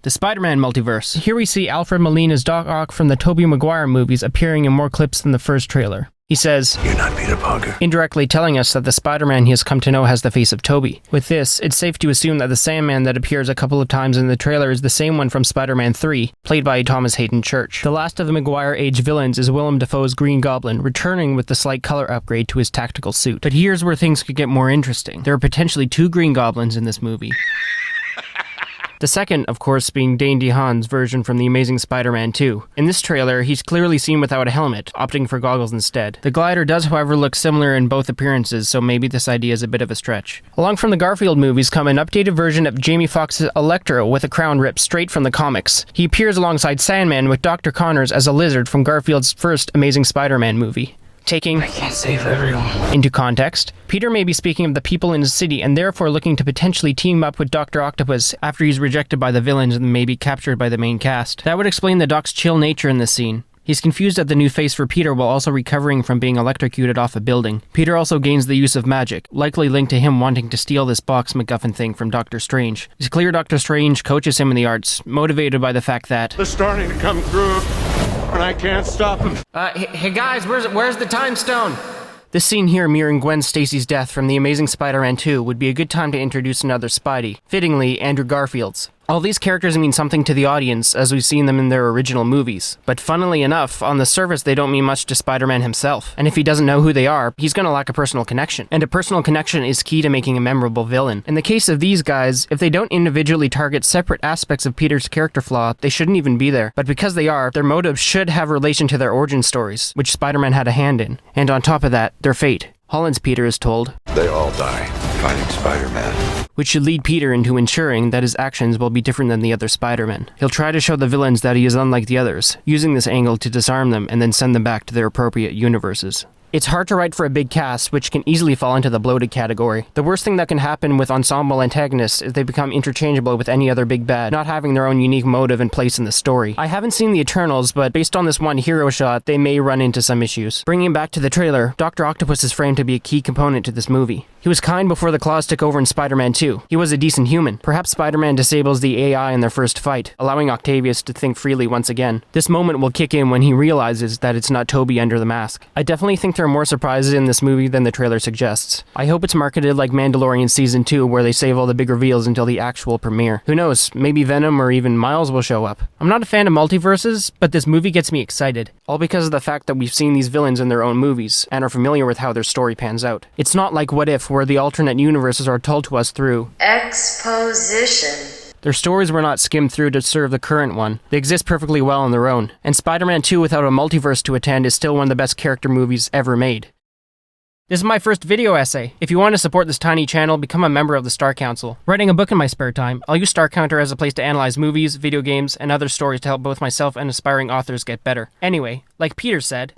The Spider-Man multiverse. Here we see Alfred Molina's Doc Ock from the Tobey Maguire movies appearing in more clips than the first trailer. He says, "You're not Peter Parker," indirectly telling us that the Spider-Man he has come to know has the face of Tobey. With this, it's safe to assume that the Sandman that appears a couple of times in the trailer is the same one from Spider-Man 3, played by Thomas Hayden Church. The last of the Maguire-age villains is Willem Dafoe's Green Goblin, returning with the slight color upgrade to his tactical suit. But here's where things could get more interesting. There are potentially 2 Green Goblins in this movie. The second, of course, being Dane DeHaan's version from The Amazing Spider-Man 2. In this trailer, he's clearly seen without a helmet, opting for goggles instead. The glider does, however, look similar in both appearances, so maybe this idea is a bit of a stretch. Along from the Garfield movies come an updated version of Jamie Foxx's Electro with a crown ripped straight from the comics. He appears alongside Sandman with Dr. Connors as a lizard from Garfield's first Amazing Spider-Man movie. Taking I can't save everyone into context, Peter may be speaking of the people in his city and therefore looking to potentially team up with Dr. Octopus after he's rejected by the villains and maybe captured by the main cast. That would explain the Doc's chill nature in this scene. He's confused at the new face for Peter while also recovering from being electrocuted off a building. Peter also gains the use of magic, likely linked to him wanting to steal this box MacGuffin thing from Doctor Strange. It's clear Doctor Strange coaches him in the arts, motivated by the fact that they're starting to come through, and I can't stop them. Hey guys, where's the time stone? This scene here mirroring Gwen Stacy's death from The Amazing Spider-Man 2 would be a good time to introduce another Spidey, fittingly Andrew Garfield's. All these characters mean something to the audience as we've seen them in their original movies. But funnily enough, on the surface they don't mean much to Spider-Man himself. And if he doesn't know who they are, he's gonna lack a personal connection. And a personal connection is key to making a memorable villain. In the case of these guys, if they don't individually target separate aspects of Peter's character flaw, they shouldn't even be there. But because they are, their motives should have relation to their origin stories, which Spider-Man had a hand in. And on top of that, their fate. Holland's Peter is told, "They all die fighting Spider-Man," which should lead Peter into ensuring that his actions will be different than the other Spider-Men. He'll try to show the villains that he is unlike the others, using this angle to disarm them and then send them back to their appropriate universes. It's hard to write for a big cast, which can easily fall into the bloated category. The worst thing that can happen with ensemble antagonists is they become interchangeable with any other big bad, not having their own unique motive and place in the story. I haven't seen the Eternals, but based on this one hero shot, they may run into some issues. Bringing back to the trailer, Dr. Octopus is framed to be a key component to this movie. He was kind before the claws took over in Spider-Man 2. He was a decent human. Perhaps Spider-Man disables the AI in their first fight, allowing Octavius to think freely once again. This moment will kick in when he realizes that it's not Tobey under the mask. I definitely think there are more surprises in this movie than the trailer suggests. I hope it's marketed like Mandalorian Season 2, where they save all the big reveals until the actual premiere. Who knows, maybe Venom or even Miles will show up. I'm not a fan of multiverses, but this movie gets me excited. All because of the fact that we've seen these villains in their own movies, and are familiar with how their story pans out. It's not like What If, where the alternate universes are told to us through exposition. Their stories were not skimmed through to serve the current one. They exist perfectly well on their own. And Spider-Man 2 without a multiverse to attend is still one of the best character movies ever made. This is my first video essay. If you want to support this tiny channel, become a member of the Star Council. Writing a book in my spare time, I'll use Star Counter as a place to analyze movies, video games, and other stories to help both myself and aspiring authors get better. Anyway, like Peter said...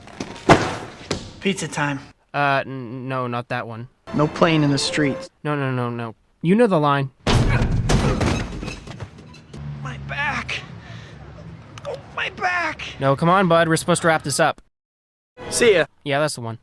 Pizza time. No, not that one. No playing in the streets. No. You know the line. My back! Oh, my back! No, come on, bud. We're supposed to wrap this up. See ya. Yeah, that's the one.